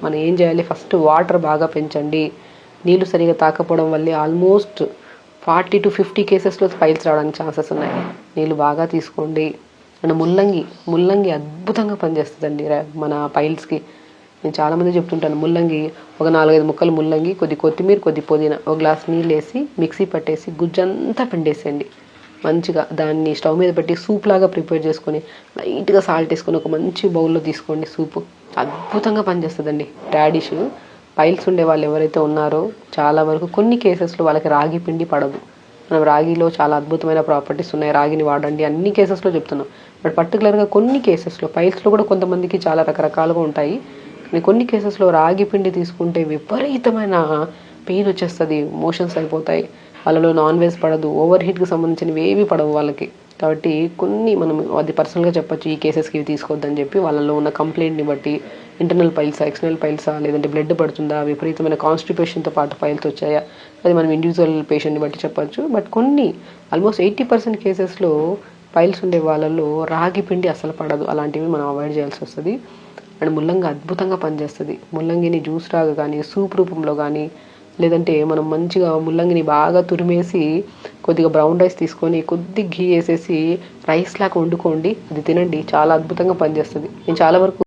మనం ఏం చేయాలి, ఫస్ట్ వాటర్ బాగా పెంచండి. నీళ్లు సరిగా తాకపోవడం వల్లే ఆల్మోస్ట్ 40 to 50 కేసెస్లో పైల్స్ రావడానికి ఛాన్సెస్ ఉన్నాయి. నీళ్ళు బాగా తీసుకోండి. అండ్ ముల్లంగి అద్భుతంగా పనిచేస్తుందండి మన పైల్స్కి. నేను చాలామంది చెప్తుంటాను, ముల్లంగి ఒక 4-5 ముక్కలు ముల్లంగి, కొద్ది కొత్తిమీర, కొద్ది పుదీనా, ఒక గ్లాస్ నీళ్ళు వేసి మిక్సీ పట్టేసి గుజ్జంతా పిండేసేయండి. మంచిగా దాన్ని స్టవ్ మీద పెట్టి సూప్ లాగా ప్రిపేర్ చేసుకొని లైట్గా సాల్ట్ వేసుకొని ఒక మంచి బౌల్లో తీసుకోండి. సూపు అద్భుతంగా పనిచేస్తుందండి. రాడిష్ పైల్స్ ఉండే వాళ్ళు ఎవరైతే ఉన్నారో చాలా వరకు కొన్ని కేసెస్లో వాళ్ళకి రాగి పిండి పడదు. మనం రాగిలో చాలా అద్భుతమైన ప్రాపర్టీస్ ఉన్నాయి, రాగిని వాడండి అన్ని కేసెస్లో చెప్తున్నాం. బట్ పర్టికులర్గా కొన్ని కేసెస్లో, పైల్స్లో కూడా కొంతమందికి చాలా రకరకాలుగా ఉంటాయి. కానీ కొన్ని కేసెస్లో రాగి పిండి తీసుకుంటే విపరీతమైన పెయిన్ వచ్చేస్తుంది, మోషన్స్ అయిపోతాయి. వాళ్ళలో నాన్ వెజ్ పడదు, ఓవర్ హీట్కి సంబంధించినవి ఏవి పడవు వాళ్ళకి. కాబట్టి కొన్ని మనం అది పర్సనల్గా చెప్పచ్చు, ఈ కేసెస్కి ఇవి తీసుకోవద్దని చెప్పి. వాళ్ళలో ఉన్న కంప్లైంట్ని బట్టి ఇంటర్నల్ పైల్సా, ఎక్స్టర్నల్ పైల్సా, లేదంటే బ్లడ్ పడుతుందా, విపరీతమైన కాన్స్టిపేషన్తో పాటు పైల్స్ వచ్చాయా, అది మనం ఇండివిజువల్ పేషెంట్ని బట్టి చెప్పచ్చు. బట్ కొన్ని ఆల్మోస్ట్ 80% కేసెస్లో పైల్స్ ఉండే వాళ్ళలో రాగి పిండి అసలు పడదు. అలాంటివి మనం అవాయిడ్ చేయాల్సి వస్తుంది. అండ్ ముల్లంగి అద్భుతంగా పనిచేస్తుంది. ముల్లంగిని జ్యూస్ లాగా కానీ, సూప్ రూపంలో కానీ, లేదంటే మనం మంచిగా ముల్లంగిని బాగా తురిమేసి కొద్దిగా బ్రౌన్ రైస్ తీసుకొని కొద్ది ఘీ వేసేసి రైస్ లాగా వండుకోండి, అది తినండి, చాలా అద్భుతంగా పనిచేస్తుంది. నేను చాలా వరకు